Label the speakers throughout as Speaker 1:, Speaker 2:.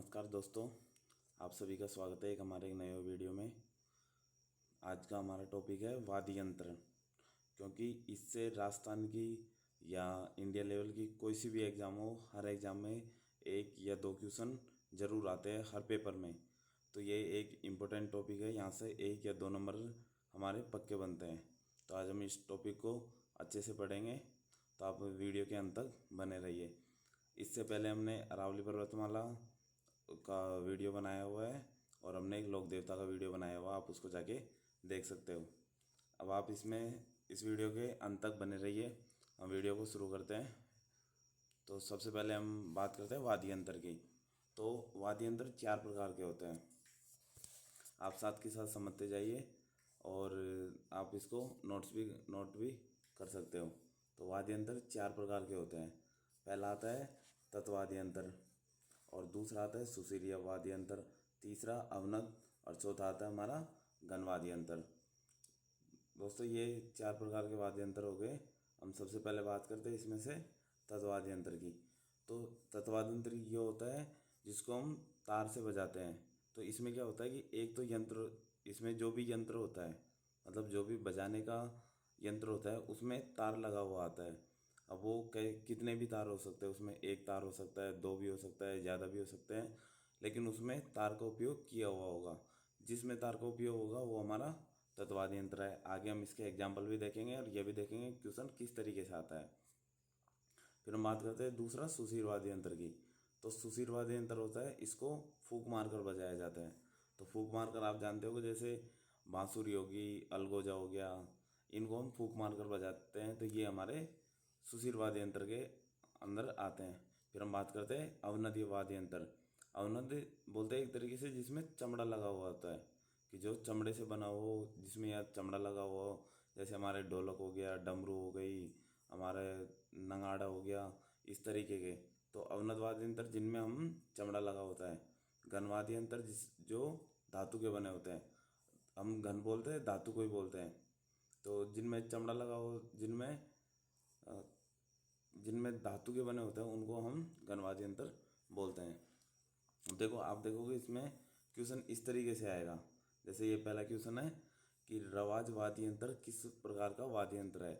Speaker 1: नमस्कार दोस्तों, आप सभी का स्वागत है हमारे एक नए वीडियो में। आज का हमारा टॉपिक है वाद्य यंत्र। क्योंकि इससे राजस्थान की या इंडिया लेवल की कोई सी भी एग्ज़ाम हो, हर एग्ज़ाम में एक या दो क्वेश्चन ज़रूर आते हैं हर पेपर में। तो ये एक इम्पोर्टेंट टॉपिक है, यहाँ से एक या दो नंबर हमारे पक्के बनते हैं। तो आज हम इस टॉपिक को अच्छे से पढ़ेंगे, तो आप वीडियो के अंत तक बने रहिए। इससे पहले हमने अरावली पर्वतमाला का वीडियो बनाया हुआ है और हमने एक लोक देवता का वीडियो बनाया हुआ है, आप उसको जाके देख सकते हो। अब आप इस वीडियो के अंत तक बने रहिए। हम वीडियो को शुरू करते हैं। तो सबसे पहले हम बात करते हैं वाद्य यंत्र की। तो वाद्य यंत्र 4 प्रकार के होते हैं, आप साथ के साथ समझते जाइए और आप इसको नोट भी कर सकते हो। तो वाद्य यंत्र 4 प्रकार के होते हैं। पहला आता है तत्वाद्य यंत्र, और दूसरा आता है सुशील वाद्य यंत्र, तीसरा अवनद, और चौथा आता है हमारा गणवाद्य यंत्र। दोस्तों ये 4 प्रकार के वाद्य यंत्र हो गए। हम सबसे पहले बात करते हैं इसमें से तत्वाद्य यंत्र की। तो तत्वाद्य यंत्र ये होता है जिसको हम तार से बजाते हैं। तो इसमें क्या होता है कि एक तो यंत्र, इसमें जो भी यंत्र होता है, मतलब जो भी बजाने का यंत्र होता है उसमें तार लगा हुआ आता है। अब वो कितने भी तार हो सकते हैं, उसमें एक तार हो सकता है, दो भी हो सकता है, ज़्यादा भी हो सकते हैं, लेकिन उसमें तार का उपयोग किया हुआ होगा। जिसमें तार का उपयोग होगा वो हमारा तत्वाद्य यंत्र है। आगे हम इसके एग्जाम्पल भी देखेंगे और ये भी देखेंगे क्वेश्चन किस तरीके से आता है। फिर हम बात करते हैं दूसरा सुशील वाद्य यंत्र की। तो सुशील वाद्य यंत्र होता है, इसको फूंक मारकर बजाया जाता है। तो फूंक मारकर आप जानते हो, जैसे बांसुरी होगी, अलगोजा हो गया, इनको हम फूंक मारकर बजाते हैं। तो ये हमारे सुशील वाद्य यंत्र के अंदर आते हैं। फिर हम बात करते हैं अवनद्य वाद्य यंत्र। अवनद्य बोलते हैं एक तरीके से जिसमें चमड़ा लगा हुआ होता है, कि जो चमड़े से बना हो, जिसमें या चमड़ा लगा हुआ हो। जैसे हमारे ढोलक हो गया, डमरू हो गई, हमारे नगाड़ा हो गया, इस तरीके के। तो अवनद वाद्य यंत्र जिनमें हम चमड़ा लगा होता है। घनवाद्य यंत्र जो धातु के बने होते हैं, हम घन बोलते हैं, धातु को ही बोलते हैं। तो जिनमें चमड़ा लगा हो, अ, जिनमें धातु के बने होते हैं, उनको हम घनवाद्य यंत्र बोलते हैं। देखो, आप देखोगे इसमें क्वेश्चन इस तरीके से आएगा। जैसे ये पहला क्वेश्चन है कि रवाज वाद्य यंत्र किस प्रकार का वाद्य यंत्र है।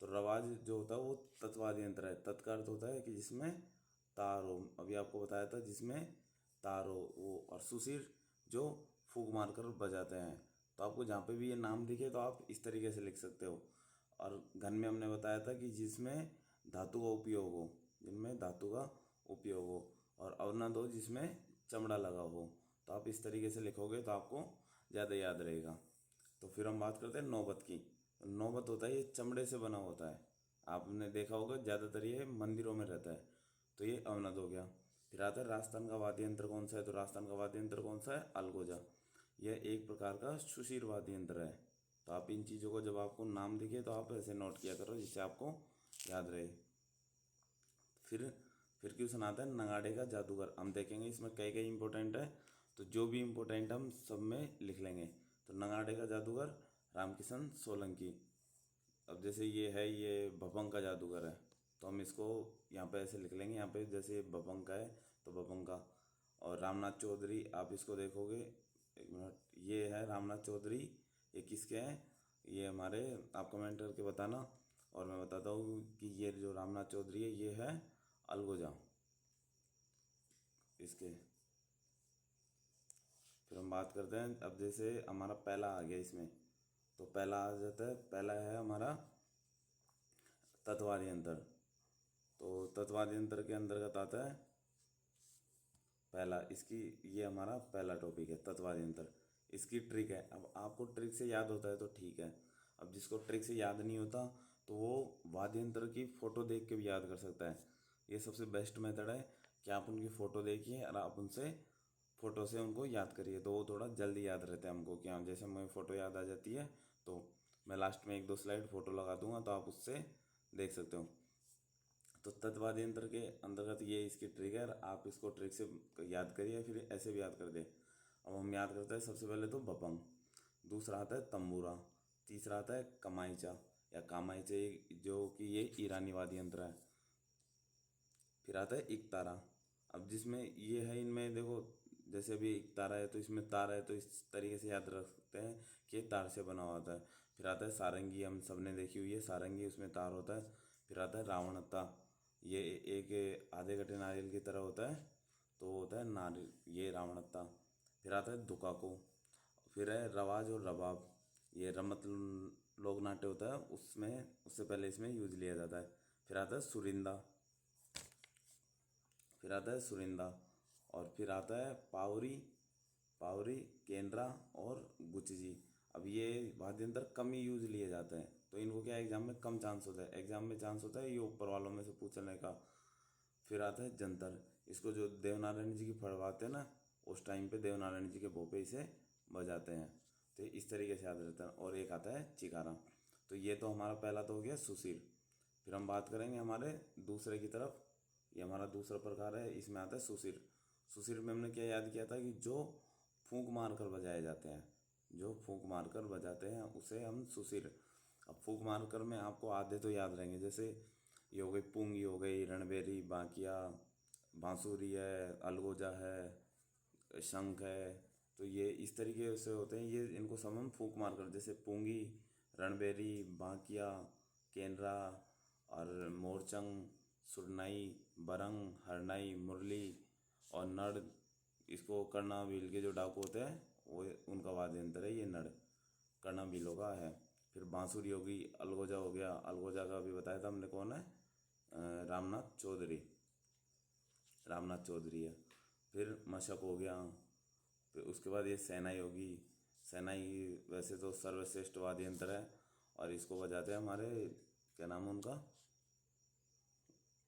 Speaker 1: तो रवाज जो होता है वो तत्वाद्य यंत्र है। तत् का अर्थ होता है कि जिसमें तार हो, अभी आपको बताया था, जिसमें तार हो वो। और सुशील जो फूंक मारकर बजाते हैं। तो आपको जहाँ पे भी ये नाम दिखे तो आप इस तरीके से लिख सकते हो। और घन में हमने बताया था कि जिसमें धातु का उपयोग हो, जिनमें धातु का उपयोग हो। और अवनद हो जिसमें चमड़ा लगा हो। तो आप इस तरीके से लिखोगे तो आपको ज़्यादा याद रहेगा। तो फिर हम बात करते हैं नौबत की। नौबत होता है, ये चमड़े से बना होता है। आपने देखा होगा ज़्यादातर ये मंदिरों में रहता है। तो ये अवनद हो गया। फिर आता है राजस्थान का वाद्य यंत्र कौन सा है। तो राजस्थान का वाद्य यंत्र कौन सा है, अलगोजा। यह एक प्रकार का सुशील वाद्य यंत्र है। तो आप इन चीज़ों को जब आपको नाम दिखे तो आप ऐसे नोट किया करो जिससे आपको याद रहे। फिर फिर क्वेश्चन आता है नगाड़े का जादूगर। हम देखेंगे इसमें कई कई इंपॉर्टेंट है, तो जो भी इम्पोर्टेंट हम सब में लिख लेंगे। तो नगाड़े का जादूगर रामकिशन सोलंकी। अब जैसे ये है, ये भपंग का जादूगर है, तो हम इसको यहाँ पे ऐसे लिख लेंगे। यहाँ पे जैसे भपंग का है तो भपंग का। और रामनाथ चौधरी, आप इसको देखोगे, एक मिनट, ये है रामनाथ चौधरी। ये किसके हैं, ये हमारे, आप कमेंट करके बताना और मैं बताता हूँ कि ये जो रामनाथ चौधरी है ये है अलगोजा इसके। फिर हम बात करते हैं, अब जैसे हमारा पहला आ गया इसमें, तो पहला आ जाता है, पहला है हमारा तत्वाद्य यंत्र। तो तत्वाद्य यंत्र के अंतर्गत आता है पहला, इसकी, ये हमारा पहला टॉपिक है तत्वाद्य यंत्र। इसकी ट्रिक है। अब आपको ट्रिक से याद होता है तो ठीक है, अब जिसको ट्रिक से याद नहीं होता तो वो वाद्य यंत्र की फ़ोटो देख के भी याद कर सकता है। ये सबसे बेस्ट मेथड है कि आप उनकी फ़ोटो देखिए और आप उनसे फ़ोटो से उनको याद करिए, तो वो थोड़ा जल्दी याद रहता है हमको। कि हाँ, जैसे मुझे फ़ोटो याद आ जाती है तो मैं लास्ट में एक दो स्लाइड फ़ोटो लगा दूंगा, तो आप उससे देख सकते हो। तो तत्वाद्य यंत्र के अंतर्गत ये इसकी ट्रिक है, आप इसको ट्रिक से याद करिए, फिर ऐसे भी याद कर दे। अब हम याद करते हैं सबसे पहले तो भपंग, दूसरा आता है तंबूरा, तीसरा आता है कमाईचा या कामाईचे, जो कि ये ईरानी वाद्य यंत्र है। फिर आता है इकतारा। अब जिसमें ये है, इनमें देखो जैसे अभी एक तारा है तो इसमें तार है, तो इस तरीके से याद रख सकते हैं कि ये तार से बना हुआ होता है। फिर आता है सारंगी, हम सबने देखी हुई है सारंगी, उसमें तार होता है। फिर आता है रावणत्ता, ये एक आधे कटे नारियल की तरह होता है, तो वो होता है नारियल, ये रावणत्ता। फिर आता है दुकाको। फिर है रवाज और रबाब, ये रमत लोक नाट्य होता है, उसमें उससे पहले इसमें यूज लिया जाता है। फिर आता है सुरिंदा, फिर आता है सुरिंदा, और फिर आता है पावरी, पावरी, केंद्रा और गुचजी। अब ये वाद्य यंत्र कम ही यूज लिए जाते हैं, तो इनको क्या एग्जाम में कम चांस होता है, एग्जाम में चांस होता है ये ऊपर वालों में से पूछने का। फिर आता है जंतर, इसको जो देवनारायण जी की फड़वाते हैं ना, उस टाइम पे देवनारायण जी के भोपे इसे बजाते हैं, तो इस तरीके से याद रहता है। और एक आता है चिकारा। तो ये तो हमारा पहला तो हो गया सुशील। फिर हम बात करेंगे हमारे दूसरे की तरफ, ये हमारा दूसरा प्रकार है, इसमें आता है सुशील। सुशील में हमने क्या याद किया था कि जो फूंक मार कर बजाए जाते हैं, जो फूंक मार कर बजाते हैं उसे हम सुशील। अब फूंक मार कर में आपको आधे तो याद रहेंगे, जैसे ये हो गई पुंगी, हो गई रणबेरी, बांकिया, बांसुरी है, अलगोजा है, शंख है। तो ये इस तरीके से होते हैं, ये इनको सब हम फूंक मार कर, जैसे पुंगी, रणबेरी, बांकिया, केनरा और मोरचंग, सुरनाई, बरंग, हरनाई, मुरली और नड़, इसको कर्णा भील के जो डाकू होते हैं वो उनका वाद्य यंत्र है, ये नड़ कर्णा भीलों का है। फिर बांसुरी होगी, अलगोजा हो गया, अलगोजा का भी बताया था हमने कौन है, रामनाथ चौधरी, रामनाथ चौधरी है। फिर मशक हो गया। फिर उसके बाद ये शहनाई होगी, शहनाई वैसे तो सर्वश्रेष्ठ वाद्य यंत्र है, और इसको बजाते हैं हमारे, क्या नाम है उनका,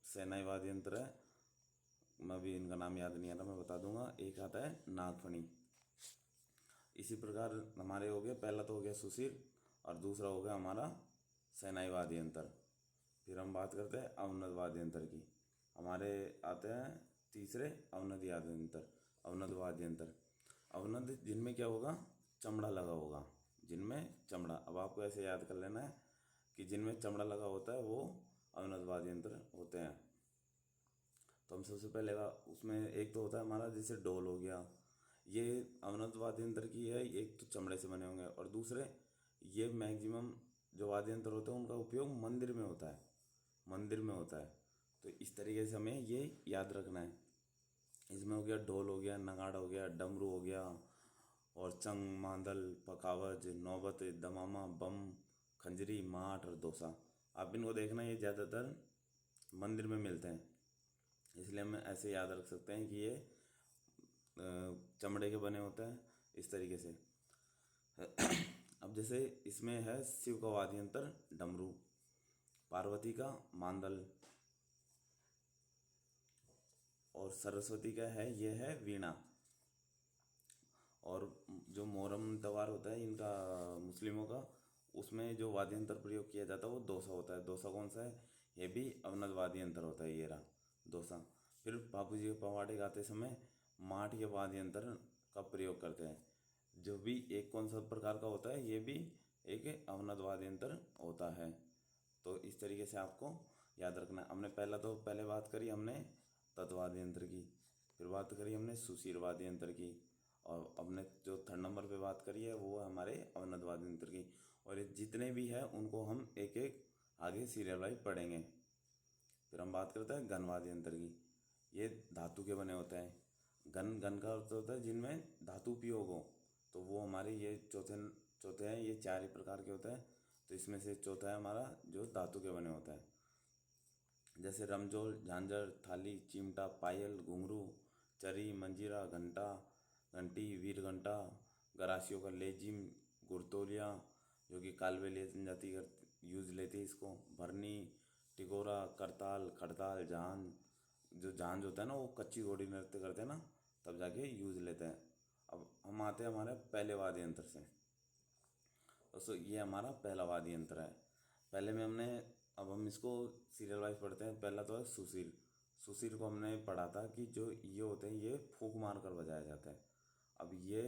Speaker 1: शहनाई वाद्य यंत्र है, मैं भी इनका नाम याद नहीं आ रहा, मैं बता दूंगा। एक आता है नागफणी। इसी प्रकार हमारे हो गए, पहला तो हो गया सुशील और दूसरा हो गया हमारा शहनाई वाद्य यंत्र। फिर हम बात करते हैं अवनद वाद्य यंत्र की। हमारे आते हैं तीसरे अवनद वाद्य यंत्र, अवनद वाद्य यंत्र। अवनद जिनमें क्या होगा, चमड़ा लगा होगा, जिनमें चमड़ा, अब आपको ऐसे याद कर लेना है कि जिनमें चमड़ा लगा होता है वो अवनद वाद्य यंत्र होते हैं। तो हम सबसे पहले उसमें एक तो होता है हमारा जैसे ढोल हो गया, ये अवनद वाद्य यंत्र की है, एक तो चमड़े से बने होंगे, और दूसरे ये मैक्सिमम जो वाद्य यंत्र होते हैं उनका उपयोग मंदिर में होता है, मंदिर में होता है। तो इस तरीके से हमें ये याद रखना है। इसमें हो गया ढोल, हो गया नगाड़ा, हो गया डमरू, हो गया और चंग, मांदल, पखावज, नौबत, दमामा, बम, खंजरी, माठ और दोसा। आप इनको देखना, ये ज़्यादातर मंदिर में मिलते हैं, इसलिए हम ऐसे याद रख सकते हैं कि ये चमड़े के बने होते हैं इस तरीके से। अब जैसे इसमें है शिव का वाद्य यंत्र डमरू, पार्वती का मांदल, और सरस्वती का है ये है वीणा। और जो मोहर्रम त्यौहार होता है इनका, मुस्लिमों का, उसमें जो वाद्य यंत्र प्रयोग किया जाता है वो दोसा होता है। दोसा कौन सा है, ये भी अवनद वाद्य यंत्र होता है, ये रहा दोसा। फिर बापू जी के पवाड़े गाते समय माठ या वाद्य यंत्र का प्रयोग करते हैं, जो भी एक कौन सा प्रकार का होता है, ये भी एक अवनद वाद्य यंत्र होता है। तो इस तरीके से आपको याद रखना है। हमने पहले बात करी हमने तत्वाद्य यंत्र की, फिर बात करी हमने सुशील वाद्य यंत्र की, और हमने जो थर्ड नंबर पे बात करी है वो है हमारे अवनद वाद्य यंत्र की। और ये जितने भी हैं उनको हम एक एक आगे सीरियल वाइज पढ़ेंगे। फिर हम बात करते हैं घन वाद्य यंत्र की। ये धातु के बने होते हैं, घन, घन का अर्थ होता है जिनमें धातु उपयोग हो, तो वो हमारे ये चौथे हैं, ये चार ही प्रकार के होते हैं। तो इसमें से चौथा है हमारा जो धातु के बने होता है, जैसे रमजोल, झांझर, थाली, चिमटा, पायल, घुंघरू, चरी, मंजीरा, घंटा, घंटी, वीर घंटा, गरासियों का लेजिम, गुरतोलिया जो कि कालवे ले जाती कर यूज लेती है इसको, भरनी, टिकोरा, करताल, खड़ताल, झांझ, जो झांझ होता है ना वो कच्ची घोड़ी नृत्य करते हैं ना, तब जाके यूज लेते हैं। अब हम आते हैं हमारे पहले वाद्य यंत्र से। दोस्तों ये हमारा पहला वाद्य यंत्र है। पहले में हमने, अब हम इसको सीरियल वाइज पढ़ते हैं। पहला तो है सुशील। सुशील को हमने पढ़ा था कि जो ये होते हैं ये फूंक मार कर बजाया जाता है। अब ये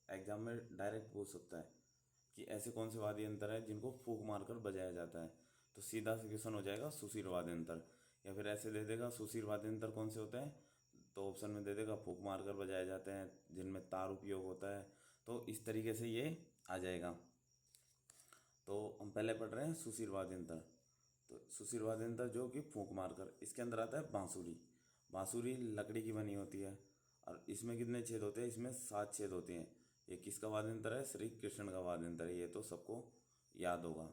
Speaker 1: एग्जाम में डायरेक्ट पूछ सकता है कि ऐसे कौन से वाद्य यंत्र हैं जिनको फूंक मार कर बजाया जाता है, तो सीधा सा क्वेश्चन हो जाएगा सुशील वाद्य यंत्र। या फिर ऐसे दे देगा सुशील वाद्य यंत्र कौन से होते हैं, तो ऑप्शन में दे देगा फूंक मार कर बजाए जाते हैं जिनमें तार उपयोग होता है। तो इस तरीके से ये आ जाएगा। तो हम पहले पढ़ रहे हैं सुशीर वाद्य यंत्र। तो सुशीर वाद्य यंत्र जो कि फूंक मार कर, इसके अंदर आता है बांसुरी। बांसुरी लकड़ी की बनी होती है और इसमें कितने छेद होते हैं? इसमें 7 छेद होते हैं। ये किसका वाद्य यंत्र है? श्री कृष्ण का वाद्य यंत्र है, ये तो सबको याद होगा।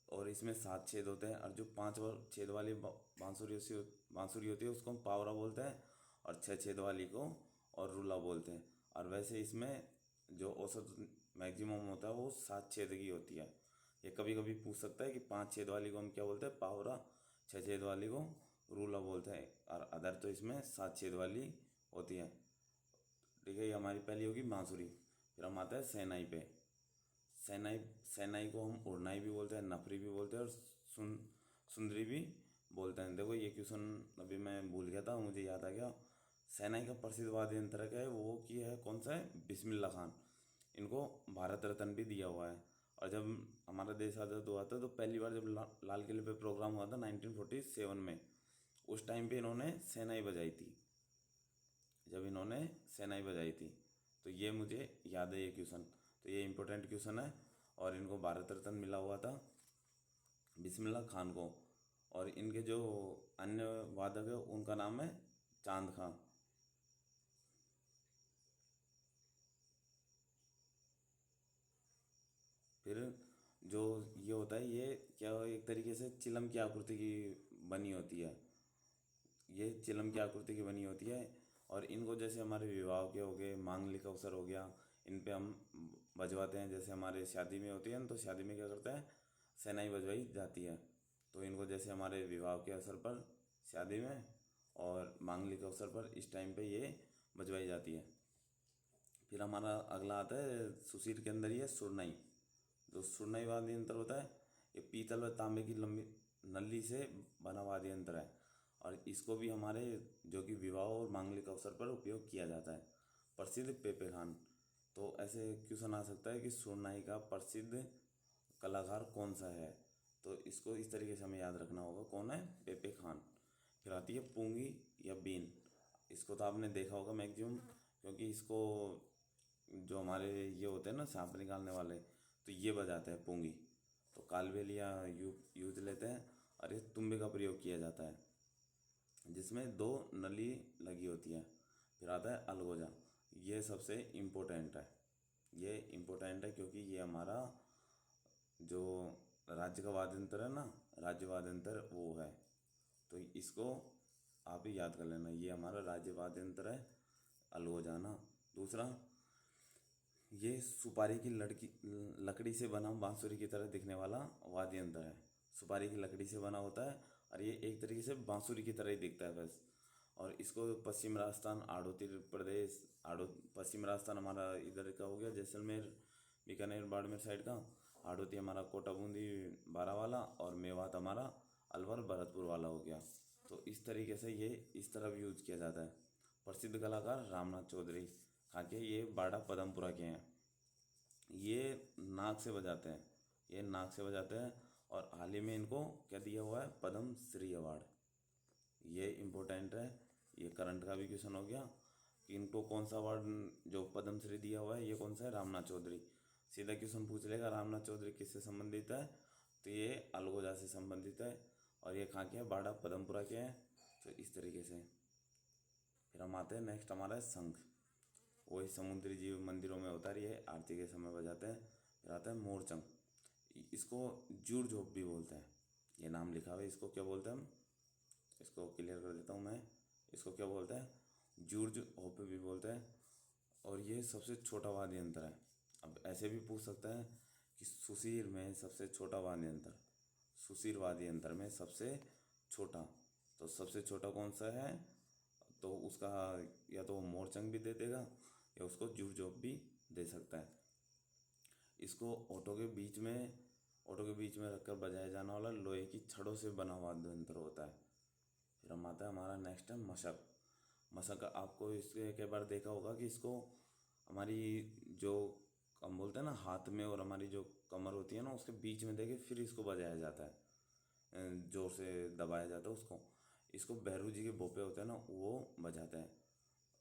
Speaker 1: और इसमें 7 छेद होते हैं और जो 5 छेद वाली बांसुरी होती है उसको हम पावरा बोलते हैं, और 6 छेद वाली को और रूला बोलते हैं। और वैसे इसमें जो औसत मैक्सिमम होता है वो 7 छेद की होती है। ये कभी कभी पूछ सकता है कि 5 छेद वाली को हम क्या बोलते हैं? पावरा। 6 छेद वाली को रूला बोलते हैं, और अदर तो इसमें 7 छेद वाली होती है। ठीक है, ये हमारी पहली होगी बांसुरी। फिर हम आते हैं शहनाई पे। शहनाई शहनाई को हम उड़नाई भी बोलते हैं, नफरी भी बोलते हैं, और सुंदरी भी बोलते हैं। देखो ये क्वेश्चन अभी मैं भूल गया था, मुझे याद आ गया। शहनाई का प्रसिद्ध वाद्य यंत्र क्या है? वो की है कौन सा है? बिस्मिल्लाह खान। इनको भारत रत्न भी दिया हुआ है। और जब हमारा देश आज़ाद हुआ था तो पहली बार जब लाल किले पे प्रोग्राम हुआ था 1947 में, उस टाइम पे इन्होंने शहनाई बजाई थी। जब इन्होंने शहनाई बजाई थी, तो ये मुझे याद है ये क्वेश्चन। तो ये इम्पोर्टेंट क्वेश्चन है। और इनको भारत रत्न मिला हुआ था बिस्मिल्लाह खान को। और इनके जो अन्य वादक है उनका नाम है चांद खां। फिर जो ये होता है, ये क्या एक तरीके से चिलम की आकृति की बनी होती है। ये चिलम की आकृति की बनी होती है। और इनको जैसे हमारे विवाह के हो गए, मांगलिक अवसर हो गया, इन पे हम बजवाते हैं। जैसे हमारे शादी में होती है ना, तो शादी में क्या करते हैं? शहनाई बजवाई जाती है। तो इनको जैसे हमारे विवाह के अवसर पर, शादी में और मांगलिक अवसर पर, इस टाइम पे ये बजवाई जाती है। फिर हमारा अगला आता है सुशीर के अंदर ही है सुरनाई। जो सुरनाई वाद्य यंत्र होता है, ये पीतल व तांबे की लंबी नली से बना वाद्य यंत्र है। और इसको भी हमारे जो कि विवाह और मांगलिक अवसर पर उपयोग किया जाता है। प्रसिद्ध पेपे खान। तो ऐसे क्वेश्चन आ सकता है कि सुरनाई का प्रसिद्ध कलाकार कौन सा है? तो इसको इस तरीके से हमें याद रखना होगा, कौन है? पेपे खान। फिर आती है पूंगी या बीन। इसको तो आपने देखा होगा मैक्सिमम, क्योंकि इसको जो हमारे ये होते हैं ना सांप निकालने वाले, तो ये बजाते हैं पूंगी। तो कालबेलिया यूज लेते हैं और ये तुम्बे का प्रयोग किया जाता है, जिसमें 2 नली लगी होती है। फिर आता है अलगोजा। ये सबसे इम्पोर्टेंट है। ये इम्पोर्टेंट है क्योंकि ये हमारा जो राज्य का वाद्य यंत्र है ना, राज्य वाद्य यंत्र वो है। तो इसको आप ही याद कर लेना, ये हमारा राज्य वाद्य यंत्र है अलगोजा ना। दूसरा, ये सुपारी की लकड़ी से बना बांसुरी की तरह दिखने वाला वाद्य यंत्र है। सुपारी की लकड़ी से बना होता है और ये एक तरीके से बांसुरी की तरह ही दिखता है बस। और इसको पश्चिम राजस्थान, आड़ोती प्रदेश, पश्चिम राजस्थान हमारा इधर का हो गया जैसलमेर, बीकानेर, बाड़मेर साइड का। आड़ोती हमारा कोटा बूंदी बारा वाला, और मेवात हमारा अलवर भरतपुर वाला हो गया। तो इस तरीके से ये इस तरह भी यूज किया जाता है। प्रसिद्ध कलाकार रामनाथ चौधरी खाके, ये बाड़ा पदमपुरा के हैं। ये नाक से बजाते हैं, ये नाक से बजाते हैं। और हाल ही में इनको क्या दिया हुआ है? पद्म श्री अवार्ड। ये इम्पोर्टेंट है। ये करंट का भी क्वेश्चन हो गया कि इनको कौन सा अवार्ड जो पद्म श्री दिया हुआ है, ये कौन सा है? रामनाथ चौधरी। सीधा क्वेश्चन पूछ लेगा रामनाथ चौधरी किससे संबंधित है, तो ये अलगोजा से संबंधित है। और ये कहाँ के हैं? बाड़ा पदमपुरा के हैं। तो इस तरीके से फिर हम आते हैं नेक्स्ट, हमारा है शंख। वही समुद्री जीव मंदिरों में होता है, ये आरती के समय बजाते हैं। फिर आता है मोरचंग। इसको जूड़ झोप भी बोलते हैं। ये नाम लिखा हुआ है, इसको क्या बोलते हैं हम? इसको क्लियर कर देता हूँ मैं। इसको क्या बोलते हैं? जूड़ झोप भी बोलते हैं। और ये सबसे छोटा वाद्य यंत्र है। अब ऐसे भी पूछ सकता है कि सुशीर में सबसे छोटा वाद्य यंत्र, सुशीर वाद्य यंत्र में सबसे छोटा, तो सबसे छोटा कौन सा है? तो उसका या तो वो मोरचंग भी दे देगा या उसको जूड़ जोप भी दे सकता है। इसको ऑटो के बीच में रखकर बजाया जाने वाला लोहे की छड़ों से बना हुआ वाद्य यंत्र होता है। फिर हम आता है हमारा नेक्स्ट है मशक। मशक आपको इसके कई बार देखा होगा कि इसको हमारी जो हम बोलते हैं ना हाथ में, और हमारी जो कमर होती है ना उसके बीच में देके फिर इसको बजाया जाता है, जोर से दबाया जाता है उसको। इसको भैरू जी के भोपे होते हैं ना वो बजाते हैं।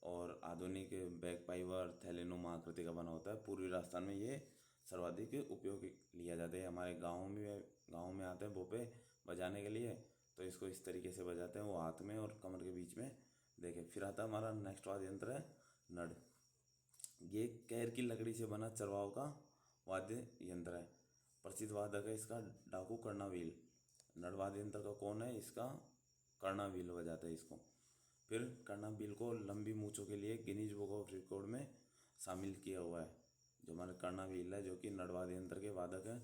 Speaker 1: और आधुनिक बैग पाइवर थैलेनुमा आकृति का बना होता है। पूर्वी राजस्थान में ये सर्वाधिक उपयोग लिया जाता है। हमारे गाँव में आते हैं भोपे बजाने के लिए, तो इसको इस तरीके से बजाते हैं, वो हाथ में और कमर के बीच में देखे। फिर आता है हमारा नेक्स्ट वाद्य यंत्र है नड। ये कैर की लकड़ी से बना चरवाओं का वाद्य यंत्र है। प्रसिद्ध वादक है इसका डाकू कर्णावील। नड वाद्य यंत्र का कौन है? इसका कर्णावील बजाता है इसको। फिर कर्णावील को लंबी मूँछों के लिए गिनीज बुक ऑफ रिकॉर्ड में शामिल किया हुआ है। जो हमारे कर्णावील है, जो कि नड वाद्य यंत्र के वादक है,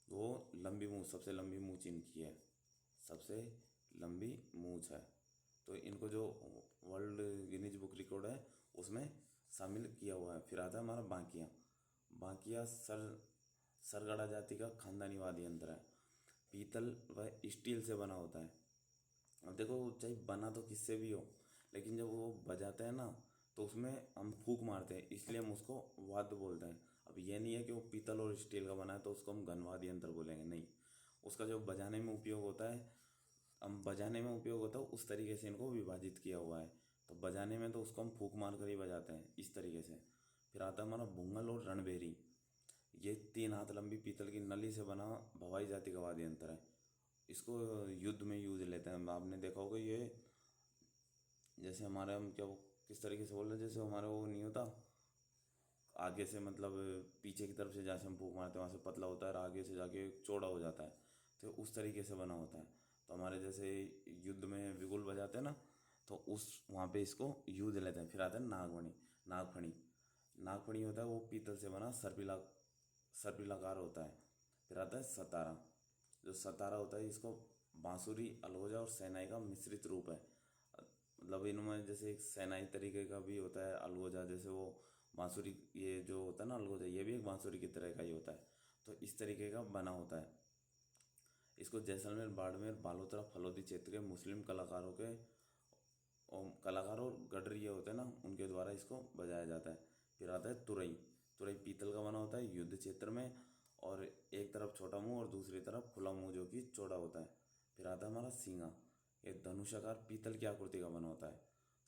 Speaker 1: वो लंबी मूँछ, सबसे लंबी मूँछ इनकी है, सबसे लंबी मूँछ है। तो इनको जो वर्ल्ड गिनीज बुक रिकॉर्ड है उसमें शामिल किया हुआ है। फिर आता है हमारा बांकिया। बांकिया सरगड़ा जाति का खानदानी वाद्य यंत्र है। पीतल व स्टील से बना होता है। अब देखो चाहे बना तो किससे भी हो, लेकिन जब वो बजाते हैं ना तो उसमें हम फूंक मारते हैं, इसलिए हम उसको वाद्य बोलते हैं। अब ये नहीं है कि वो पीतल और स्टील का बना है तो उसको हम घनवाद्य यंत्र बोलेंगे, नहीं। उसका जो बजाने में उपयोग होता है, हम बजाने में उपयोग होता है उस तरीके से इनको विभाजित किया हुआ है। तो बजाने में तो उसको हम फूंक मार कर ही बजाते हैं इस तरीके से। फिर आता है हमारा भुंगल और रणबेरी। ये 3 हाथ लंबी पीतल की नली से बना भवाई जाति का वाद्य यंत्र है। इसको युद्ध में यूज लेते हैं। आपने देखा होगा ये, जैसे हमारे हम क्या किस तरीके से बोल रहे हैं, जैसे हमारा वो नहीं होता आगे से, मतलब पीछे की तरफ से जैसे हम फूंक मारते हैं वहाँ से पतला होता है और आगे से जाके चौड़ा हो जाता है, तो उस तरीके से बना होता है। तो हमारे जैसे युद्ध में बिगुल बजाते हैं ना, तो उस वहाँ पे इसको यूज लेते हैं। फिर आता है नागफणी। नागफणी होता है वो पीतल से बना सर्पिलाकार होता है। फिर आता है सतारा। जो सतारा होता है इसको बांसुरी, अलगोजा और शहनाई का मिश्रित रूप है। मतलब इनमें जैसे एक शहनाई तरीके का भी होता है, अलगोजा जैसे वो बांसुरी, ये जो होता है ना अलगोजा, ये भी एक बांसुरी की तरह का ही होता है। तो इस तरीके का बना होता है। इसको जैसलमेर, बाड़मेर, बालोतरा, फलोदी क्षेत्र के मुस्लिम कलाकार और गडरिये होते हैं ना, उनके द्वारा इसको बजाया जाता है। फिर आता है तुरई। तुरई पीतल का बना होता है युद्ध क्षेत्र में, और एक तरफ छोटा मुंह और दूसरी तरफ खुला मुंह जो कि चौड़ा होता है। फिर आता है हमारा सींगा। ये धनुषाकार पीतल की आकृति का बना होता है।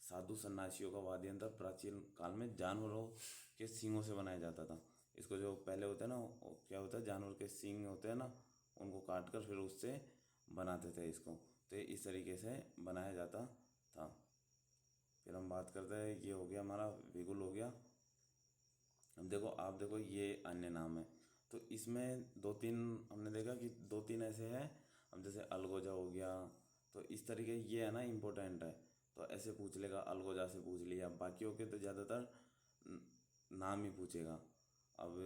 Speaker 1: साधु सन्यासियों का वाद्य यंत्र प्राचीन काल में जानवरों के सींगों से बनाया जाता था। इसको जो पहले होता है ना, क्या होता है, जानवर के सींग होते हैं ना, उनको काट कर फिर उससे बनाते थे इसको। तो इस तरीके से बनाया जाता था। फिर हम बात करते हैं, ये हो गया हमारा बिगुल हो गया। अब देखो आप देखो ये अन्य नाम है, तो इसमें 2-3 हमने देखा कि 2-3 ऐसे हैं। अब जैसे अलगोजा हो गया, तो इस तरीके ये है ना इम्पोर्टेंट है, तो ऐसे पूछ लेगा, अलगोजा से पूछ लिया। बाकियों के तो ज़्यादातर नाम ही पूछेगा। अब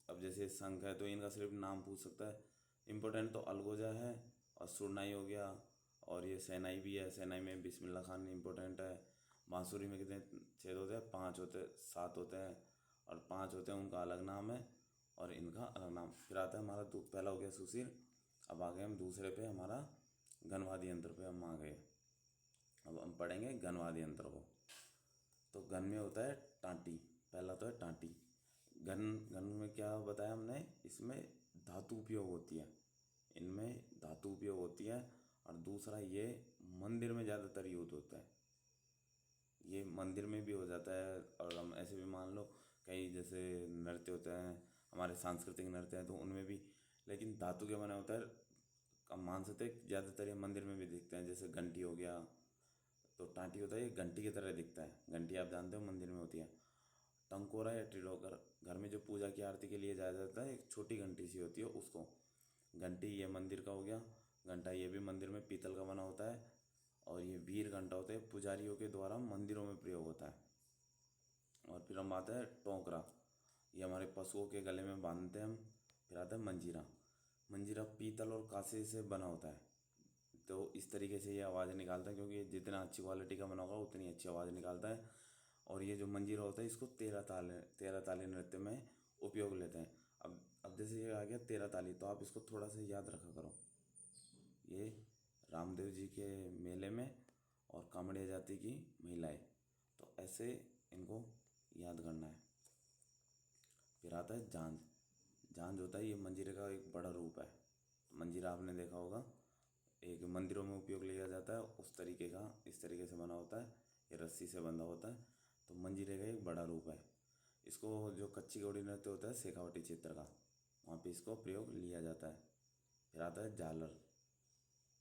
Speaker 1: अब जैसे शंख है तो इनका सिर्फ नाम पूछ सकता है। इम्पोर्टेंट तो अलगोजा है और सुरनाई हो गया, और ये शहनाई भी है। शहनाई में बिस्मिल्लाह खान इम्पोर्टेंट है। बांसुरी में कितने छेद होते हैं? 5 होते, 7 होते हैं, और 5 होते हैं उनका अलग नाम है और इनका अलग नाम। फिर आता है हमारा पहला हो गया सुशील। अब आ गए हम दूसरे पे, हमारा घनवाद्य यंत्र पे हम आ गए। अब हम पढ़ेंगे घनवाद्य यंत्र को। तो घन में होता है टाँटी। पहला तो है टाँटी। घन में क्या बताया हमने, इसमें धातु उपयोग होती है, इनमें धातु उपयोग होती है। और दूसरा ये मंदिर में ज़्यादातर यूज होता है। ये मंदिर में भी हो जाता है, और हम ऐसे भी मान लो कई जैसे नृत्य होते हैं, हमारे सांस्कृतिक नृत्य हैं, तो उनमें भी, लेकिन धातु के बना होता है। हम मान सकते हैं ज़्यादातर ये मंदिर में भी दिखते हैं। जैसे घंटी हो गया, तो टाँटी होता है, ये घंटी की तरह दिखता है। घंटी आप जानते हो मंदिर में होती है। टंकोरा या टिडोकर, घर में जो पूजा की आरती के लिए जाया जाता है, एक छोटी घंटी सी होती है उसको। घंटी ये मंदिर का हो गया। घंटा ये भी मंदिर में पीतल का बना होता है। और ये वीर घंटा होता है, पुजारियों के द्वारा मंदिरों में प्रयोग होता है। और फिर हम आते हैं टोकरा, ये हमारे पशुओं के गले में बांधते हैं हम। फिर आता है मंजीरा। मंजीरा पीतल और कांसे से बना होता है। तो इस तरीके से ये आवाज़ निकालता है, क्योंकि ये जितना अच्छी क्वालिटी का बना होगा उतनी अच्छी आवाज़ निकालता है। और ये जो मंजीरा होता है इसको 13 ताली नृत्य में उपयोग लेते हैं। अब जैसे ये आ गया 13 ताली, तो आप इसको थोड़ा सा याद रखा करो। ये रामदेव जी के मेले में और कांवड़िया जाति की महिलाएं, तो ऐसे इनको याद करना है। फिर आता है झांझ। झांझ होता है ये मंजीरे का एक बड़ा रूप है। मंजीरा आपने देखा होगा, एक मंदिरों में उपयोग लिया जाता है उस तरीके का इस तरीके से बना होता है, ये रस्सी से बंधा होता है। तो मंजीरे का एक बड़ा रूप है। इसको जो कच्ची घोड़ी नृत्य होता है शेखावटी क्षेत्र का, वहाँ पे इसको प्रयोग लिया जाता है। फिर आता है झालर।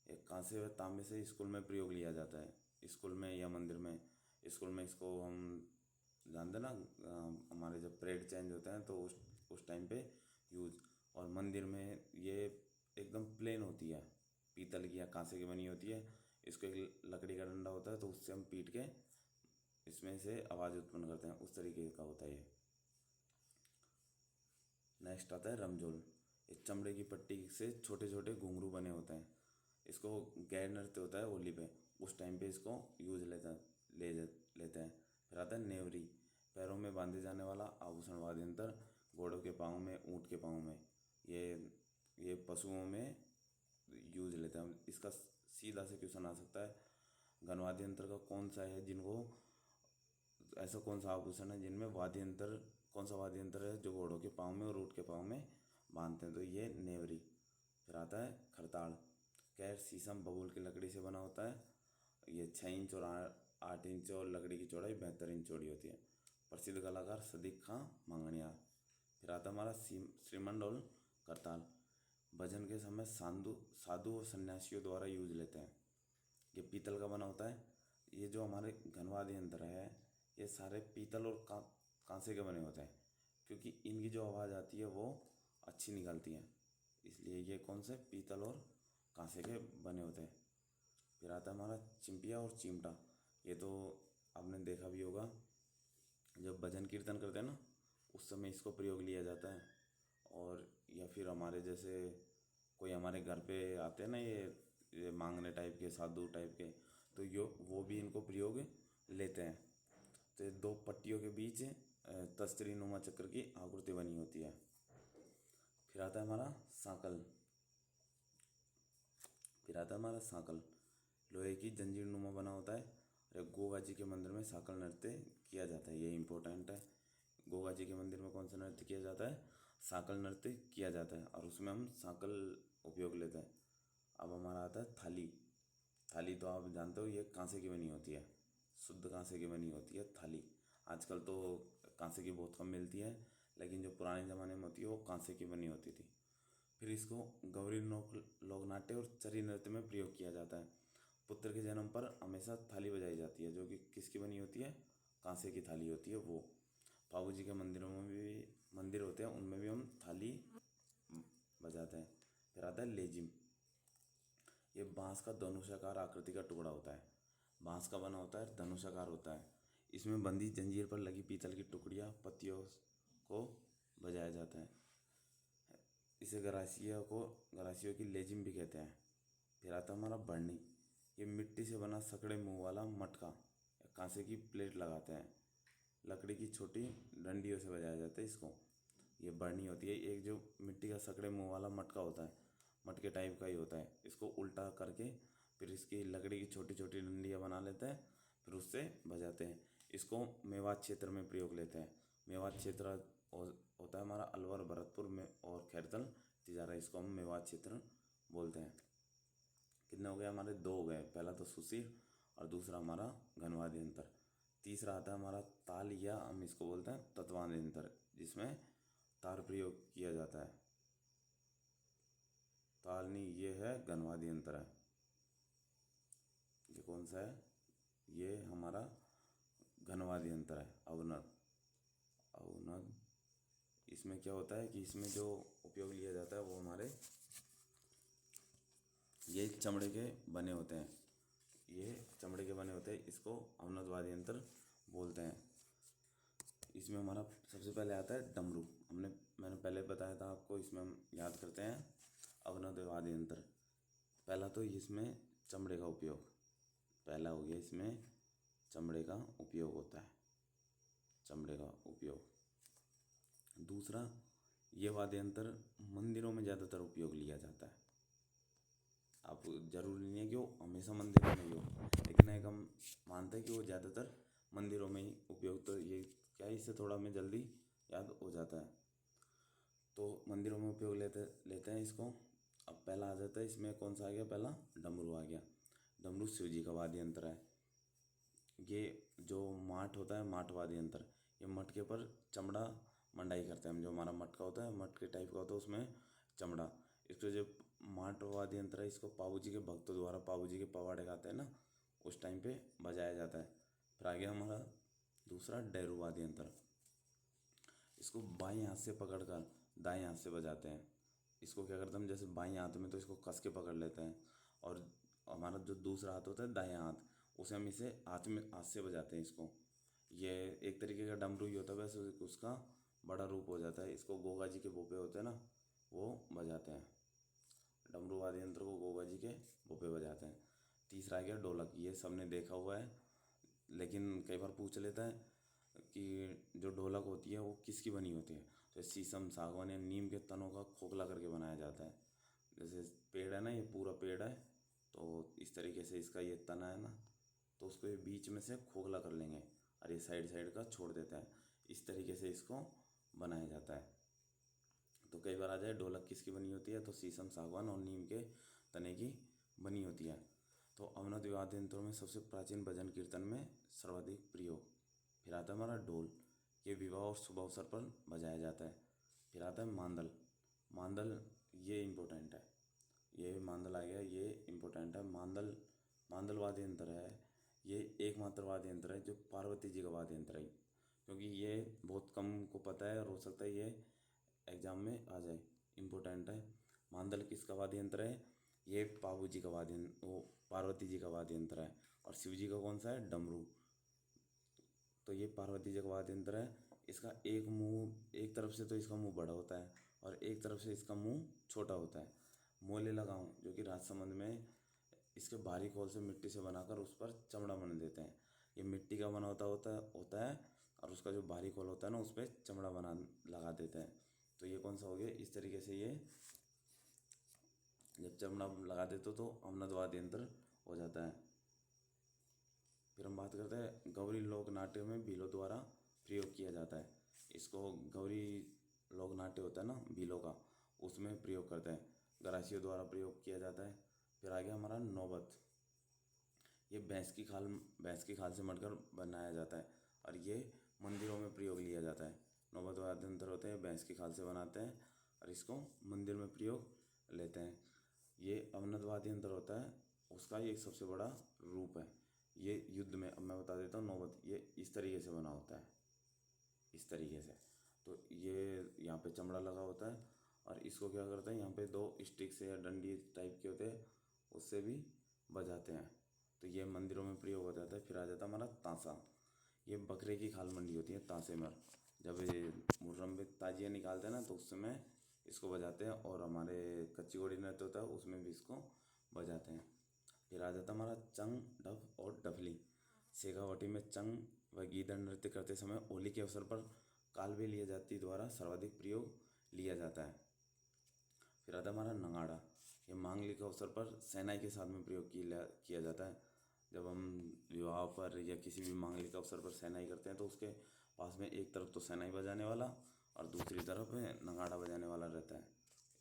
Speaker 1: एक कांसे व तांबे से स्कूल में प्रयोग लिया जाता है, स्कूल में या मंदिर में। स्कूल में इसको हम जानते ना, हमारे जब परेड चेंज होते हैं तो उस टाइम पे यूज। और मंदिर में ये एकदम प्लेन होती है, पीतल की या कांसे की बनी होती है। इसको एक लकड़ी का डंडा होता है तो उससे हम पीट के इसमें से आवाज़ उत्पन्न करते हैं, उस तरीके का होता है ये। नेक्स्ट आता है रमझोल। ये चमड़े की पट्टी से छोटे छोटे घुंघरू बने होते हैं। इसको गैर नृत्य होता है होली पे, उस टाइम पे इसको यूज लेते हैं। फिर आता है नेवरी। पैरों में बांधे जाने वाला आभूषण वाद्य यंत्र, घोड़ों के पाँव में, ऊँट के पाँव में, ये पशुओं में यूज लेते हैं। इसका सीधा से क्वेश्चन आ सकता है, घनवाद्य यंत्र का कौन सा है जिनको, ऐसा कौन सा आभूषण है जिनमें वाद्य यंत्र, कौन सा वाद्य यंत्र है जो घोड़ों के पाँव में और ऊँट के पाँव में बांधते हैं, तो ये नेवरी। फिर आता है खरताड़। कैर शीशम बबूल की लकड़ी से बना होता है। ये 6 इंच और 8 इंच और लकड़ी की चौड़ाई 72 इंच चौड़ी होती है। प्रसिद्ध कलाकार सदीक खां मंगनियार। फिर आता है हमारा श्रीमंडल करताल। भजन के समय साधु और सन्यासियों द्वारा यूज लेते हैं। ये पीतल का बना होता है। ये जो हमारे घनवाद्य यंत्र है ये सारे पीतल और कांसे के बने होते हैं, क्योंकि इनकी जो आवाज़ आती है वो अच्छी निकलती है, इसलिए ये कौन से पीतल और कांसे के बने होते हैं। फिर आता है हमारा चिंपिया और चिमटा। ये तो आपने देखा भी होगा, जब भजन कीर्तन करते हैं ना उस समय इसको प्रयोग लिया जाता है। और या फिर हमारे जैसे कोई हमारे घर पे आते हैं ना, ये मांगने टाइप के, साधु टाइप के, तो यो वो भी इनको प्रयोग लेते हैं। तो ये 2 पट्टियों के बीच तस्तरी नुमा चक्र की आकृति बनी होती है। फिर आता है हमारा सांकल। लोहे की जंजीर नुमा बना होता है। और गोगा जी के मंदिर में सांकल नृत्य किया जाता है, ये इंपॉर्टेंट है। गोगा जी के मंदिर में कौन सा नृत्य किया जाता है, सांकल नृत्य किया जाता है, और उसमें हम सांकल उपयोग लेते हैं। अब हमारा आता है थाली। थाली तो आप जानते हो ये कांसे की बनी होती है, शुद्ध कांसे की बनी होती है थाली। आजकल तो कांसे की बहुत कम मिलती है, लेकिन जो पुराने ज़माने में होती है वो कांसे की बनी होती थी। फिर इसको गौरी लोक नाट्य और चरी नृत्य में प्रयोग किया जाता है। पुत्र के जन्म पर हमेशा थाली बजाई जाती है, जो कि किसकी बनी होती है, कांसे की थाली होती है वो। बाबू जी के मंदिरों में भी मंदिर होते हैं, उनमें भी हम थाली बजाते हैं। फिर आता है लेजिम। ये बांस का धनुषाकार आकृति का टुकड़ा होता है, बांस का बना होता है, धनुषाकार होता है। इसमें बंधी जंजीर पर लगी पीतल की टुकड़ियाँ पत्तियों को बजाया जाता है। इसे गरासियों की लेजिम भी कहते हैं। फिर आता है हमारा बरनी। ये मिट्टी से बना सकड़े मुंह वाला मटका, कांसे की प्लेट लगाते हैं, लकड़ी की छोटी डंडियों से बजाया जाता है इसको। ये बरनी होती है, एक जो मिट्टी का सकड़े मुंह वाला मटका होता है, मटके टाइप का ही होता है। इसको उल्टा करके फिर इसकी लकड़ी की छोटी छोटी डंडियाँ बना लेते हैं, फिर उससे बजाते हैं। इसको मेवात क्षेत्र में प्रयोग लेते हैं। मेवात क्षेत्र होता है हमारा अलवर, भरतपुर में और खैरतल, तिजारा, इसको हम मेवात क्षेत्र बोलते हैं। कितने हो गए हमारे, 2 हो गए। पहला तो सुशीर और दूसरा हमारा घनवाद्य यंत्र। तीसरा आता है हमारा ताल, या हम इसको बोलते हैं तत्वाद्य यंत्र, जिसमें तार प्रयोग किया जाता है। ताल नहीं, ये है घनवाद्य यंत्र है। ये कौन सा है, ये हमारा घनवाद्य यंत्र है, अवनद। इसमें क्या होता है कि इसमें जो उपयोग लिया जाता है वो हमारे ये चमड़े के बने होते हैं, इसको अवनद वाद्य यंत्र बोलते हैं। इसमें हमारा सबसे पहले आता है डमरू। मैंने पहले बताया था आपको, इसमें हम याद करते हैं अवनद वाद्य यंत्र। पहला तो इसमें चमड़े का उपयोग, पहला हो गया, इसमें चमड़े का उपयोग होता है, चमड़े का उपयोग। दूसरा, ये वाद्य यंत्र मंदिरों में ज़्यादातर उपयोग लिया जाता है। आप जरूरी नहीं है कि वो हमेशा मंदिरों में ही हो, लेकिन एक हम मानते हैं कि वो ज़्यादातर मंदिरों में ही उपयोग, तो ये क्या है, इससे थोड़ा हमें जल्दी याद हो जाता है। तो मंदिरों में उपयोग लेते हैं इसको। अब पहला आ जाता है इसमें, कौन सा आ गया पहला, डमरू आ गया। डमरू शिव जी का वाद्य यंत्र है। ये जो माट होता है, माट वाद्य यंत्र, ये मटके पर चमड़ा मंडाई करते हैं हम। जो हमारा मटका होता है, मटके टाइप का होता है, उसमें चमड़ा, इसको जो माट वाद्य यंत्र है, इसको पाबू जी के भक्तों द्वारा, पाबू जी के पवाड़े गाते हैं ना, उस टाइम पे बजाया जाता है। फिर आ गया हमारा दूसरा डैरू वाद्य यंत्र। इसको बाएं हाथ से पकड़कर दाएं हाथ से बजाते हैं। इसको क्या करते हैं हम, जैसे बाएं हाथ में तो इसको कस के पकड़ लेते हैं, और हमारा जो दूसरा हाथ होता है दायां हाथ, उसे हम इसे हाथ से बजाते हैं इसको। ये एक तरीके का डमरू ही होता है, वैसे उसका बड़ा रूप हो जाता है। इसको गोगा जी के भोपे होते हैं ना, वो बजाते हैं। डमरू वाद्य यंत्र को गोगा जी के भोपे बजाते हैं। तीसरा आ गया ढोलक। ये सबने देखा हुआ है, लेकिन कई बार पूछ लेता है कि जो ढोलक होती है वो किसकी बनी होती है, तो शीशम, सागवान या नीम के तनों का खोखला करके बनाया जाता है। जैसे पेड़ है ना, ये पूरा पेड़ है, तो इस तरीके से इसका ये तना है ना, तो उसको ये बीच में से खोखला कर लेंगे और ये साइड साइड का छोड़ देता है। इस तरीके से इसको बनाया जाता है। तो कई बार आ जाए ढोलक किसकी बनी होती है, तो शीशम, सागवान और नीम के तने की बनी होती है। तो अवनद वाद्य यंत्रों में सबसे प्राचीन भजन कीर्तन में सर्वाधिक प्रयोग। फिर आता है हमारा ढोल। ये विवाह और शुभ अवसर पर बजाया जाता है। फिर आता है मांदल। मांदल ये इम्पोर्टेंट है, ये मांदल आ गया, ये इम्पोर्टेंट है। मांदल, मांदल वाद्य यंत्र है, ये एकमात्र वाद्य यंत्र है जो पार्वती जी का वाद्य यंत्र है। क्योंकि ये बहुत कम को पता है, और हो सकता है ये एग्जाम में आ जाए, इम्पोर्टेंट है। मांदल किसका वाद्य यंत्र है, ये पाबू जी का वाद्य, वो पार्वती जी का वाद्य यंत्र है। और शिव जी का कौन सा है, डमरू। तो ये पार्वती जी का वाद्य यंत्र है। इसका एक मुंह, एक तरफ से तो इसका मुंह बड़ा होता है और एक तरफ से इसका मुंह छोटा होता है। मोले लगाऊं, जो कि राजसमंद में इसके बाहरी खोल से मिट्टी से बनाकर उस पर चमड़ा बना देते हैं। ये मिट्टी का बना होता है और उसका जो बाहरी खोल होता है ना, उस पर चमड़ा बना लगा देते हैं। तो ये कौन सा हो गया, इस तरीके से ये जब चमड़ा लगा देते हो तो अवनद वाद्य यंत्र हो जाता है। फिर हम बात करते हैं गौरी लोक नाट्य में भीलों द्वारा प्रयोग किया जाता है। इसको गौरी लोक नाट्य होता है ना भीलों का, उसमें प्रयोग करते हैं, गरासियों द्वारा प्रयोग किया जाता है। फिर आ गया हमारा नौबत। ये भैंस की खाल से मढ़कर बनाया जाता है और ये मंदिरों में प्रयोग लिया जाता है। नौबत वाद्य यंत्र होते हैं, भैंस की खाल से बनाते हैं और इसको मंदिर में प्रयोग लेते हैं। ये अवनद वाद्य यंत्र होता है, उसका ये सबसे बड़ा रूप है। ये युद्ध में, अब मैं बता देता हूँ, नौबत ये इस तरीके से बना होता है, इस तरीके से। तो ये यहाँ पे चमड़ा लगा होता है और इसको क्या करते हैं, यहाँ पे दो स्टिक से या डंडी टाइप के होते हैं, उससे भी बजाते हैं। तो ये मंदिरों में प्रयोग हो जाता है। फिर आ जाता है हमारा ताशा। ये बकरे की खाल मंडी होती है ताशे में। जब ये मुहर्रम में ताजिया निकालते हैं ना, तो उस समय इसको बजाते हैं, और हमारे कच्ची घोड़ी नृत्य होता है उसमें भी इसको बजाते हैं। फिर आ जाता है हमारा चंग, डफ और डफली। शेखावटी में चंग व गीदड़ नृत्य करते समय होली के अवसर पर कालबेल या जाति द्वारा सर्वाधिक प्रयोग लिया जाता है। फिर आता है हमारा नगाड़ा। ये मांगलिक अवसर पर शहनाई के साथ में प्रयोग किया जाता है। जब हम विवाह पर या किसी भी मांगलिक अवसर पर शहनाई करते हैं, तो उसके पास में एक तरफ तो शहनाई बजाने वाला और दूसरी तरफ नगाड़ा बजाने वाला रहता है।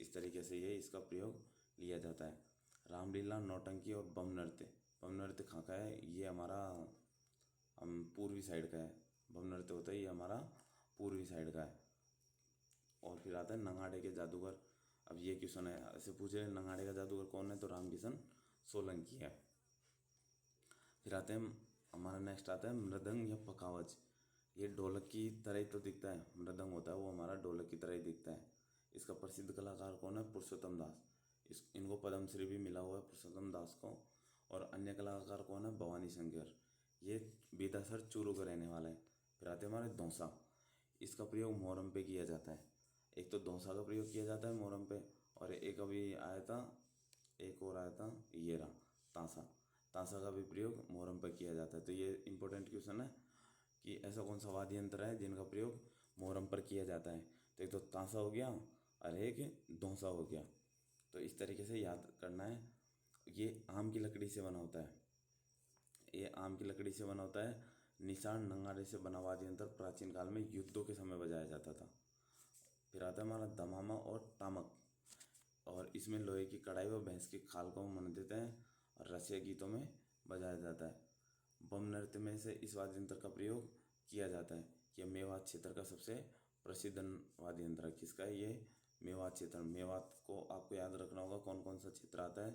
Speaker 1: इस तरीके से ये इसका प्रयोग लिया जाता है। रामलीला, नौटंकी और बम नृत्य। बम नृत्य कहाँ का है, ये हमारा हम पूर्वी साइड का है। बम नृत्य होता है ये हमारा पूर्वी साइड का है। और फिर आता है नगाड़े के जादूगर। अब ये क्वेश्चन है, ऐसे पूछे नगाड़े का जादूगर कौन है, तो रामकिशन सोलंकी है। फिर आते हैं हमारा नेक्स्ट आता है मृदंग या पखावज। ये ढोलक की तरह ही तो दिखता है, मृदंग होता है वो हमारा ढोलक की तरह ही दिखता है। इसका प्रसिद्ध कलाकार कौन है, पुरुषोत्तम दास। इनको पद्मश्री भी मिला हुआ है पुरुषोत्तम दास को। और अन्य कलाकार कौन है, भवानी शंकर। ये बेदासर चूरू का रहने वाला है। फिर आते हैं हमारे धौंसा। इसका प्रयोग मोहर्रम पे किया जाता है। एक तो धौंसा का प्रयोग किया जाता है मोहर्रम पे, और एक अभी आया था, एक और आया था, ये रहा ताशा। ताशा का भी प्रयोग मुहर्रम पर किया जाता है। तो ये इंपॉर्टेंट क्वेश्चन है कि ऐसा कौन सा वाद्य यंत्र है जिनका प्रयोग मुहर्रम पर किया जाता है। तो एक तो ताशा हो गया और एक धौंसा हो गया। तो इस तरीके से याद करना है। ये आम की लकड़ी से बना होता है, ये आम की लकड़ी से बना होता है। निशान नंगारे से बना वाद्य यंत्र प्राचीन काल में युद्धों के समय बजाया जाता था। फिर आता है हमारा दमामा और तामक। और इसमें लोहे की कढ़ाई व भैंस की खाल को मन देते हैं और रसिया गीतों में बजाया जाता है। बम नृत्य में से इस वाद्य यंत्र का प्रयोग किया जाता है। यह मेवात क्षेत्र का सबसे प्रसिद्ध वाद्य यंत्र है। किसका है ये? मेवात क्षेत्र। मेवात को आपको याद रखना होगा कौन कौन सा क्षेत्र आता है।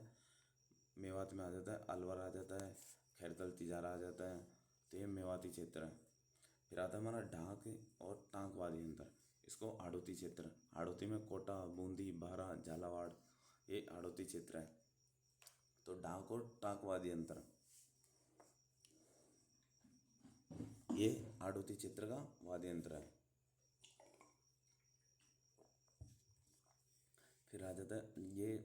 Speaker 1: मेवात में आ जाता है अलवर, आ जाता है खैरतल, तिजारा आ जाता है। तो ये मेवाती क्षेत्र है। फिर आता है हमारा ढाक और टांक वाद्य यंत्र। इसको हाड़ौती क्षेत्र, हाड़ौती में कोटा, बूंदी, बारा, झालावाड़, ये हाड़ौती क्षेत्र है। तो ढाक और टांक वाद्य यंत्र ये हाड़ौती क्षेत्र का वाद्य यंत्र है। फिर आ जाता है ये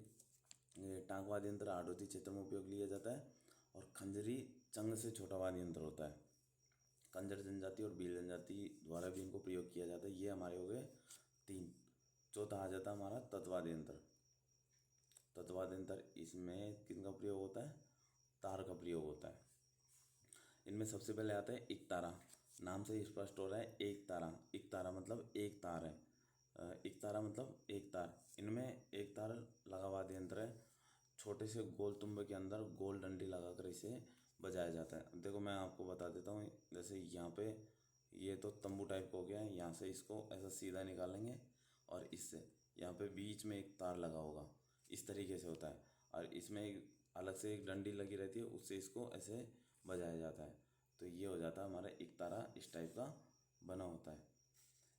Speaker 1: टांक वाद्य यंत्र हाड़ौती क्षेत्र में उपयोग लिया जाता है। और खंजरी चंग से छोटा वाद्य यंत्र होता है। कंजर जनजाति और भील जनजाति द्वारा भी इनको प्रयोग किया जाता है। ये हमारे हो गए 3। चौथा आ जाता है हमारा तत्वाद्य यंत्र। तत्वाद्य यंत्र, इसमें किनका प्रयोग होता है? तार का प्रयोग होता है। इनमें सबसे पहले आता है एकतारा। नाम से स्पष्ट हो रहा है एकतारा। एकतारा मतलब एक तार है। एकतारा मतलब एक तार। इनमें एक तार लगा वाद्य यंत्र है। छोटे से गोल तुम्बे के अंदर गोल डंडी लगाकर इसे बजाया जाता है। अब देखो मैं आपको बता देता हूँ। जैसे यहाँ पे ये तो तंबू टाइप का हो गया है। यहाँ से इसको ऐसा सीधा निकालेंगे और इससे यहाँ पे बीच में एक तार लगा होगा, इस तरीके से होता है। और इसमें एक अलग से एक डंडी लगी रहती है, उससे इसको ऐसे बजाया जाता है। तो ये हो जाता है हमारा एक तारा, इस टाइप का बना होता है।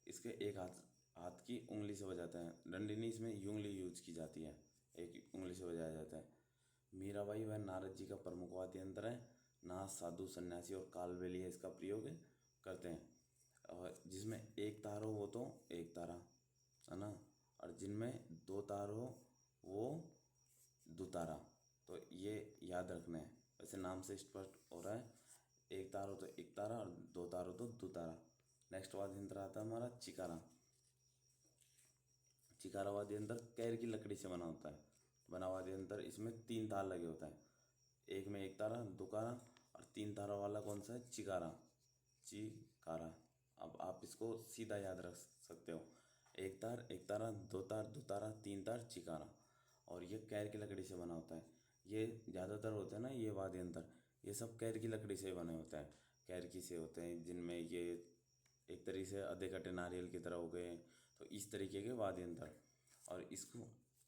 Speaker 1: इसके एक हाथ की उंगली से बजाते हैं। डंडी नहीं, इसमें उंगली यूज की जाती है, एक उंगली से बजाया जाता है। मीराबाई व नारद जी का प्रमुख वाद्य यंत्र है। नाथ, साधु, सन्यासी और कालबेलिया इसका प्रयोग करते हैं। और जिसमें एक तार हो वो तो एक तारा है ना, और जिनमें 2 तार हो वो दुतारा। तो ये याद रखना है। वैसे नाम से स्पष्ट हो रहा है, एक तार हो तो एक तारा और 2 तार हो तो दुतारा। नेक्स्ट वाद्य यंत्र आता है हमारा चिकारा। चिकारा वाद्य यंत्र कैर की लकड़ी से बना वाद्य यंत्र। इसमें 3 तार लगे होता है। एक में एक तारा, दुकारा और 3 तारा वाला कौन सा है? चिकारा। चिकारा। अब आप इसको सीधा याद रख सकते हो, एक तार, एक तारा, 2 तार, दुतारा, 3 तार, चिकारा। और ये कैर की लकड़ी से बना होता है। ये ज़्यादातर होते हैं ना ये वाद्य यंत्र, ये सब कैर की लकड़ी से बने होते हैं। कैर की से होते हैं, जिनमें ये एक तरीके से आधे कटे नारियल की तरह हो गए। तो इस तरीके के वाद्य यंत्र। और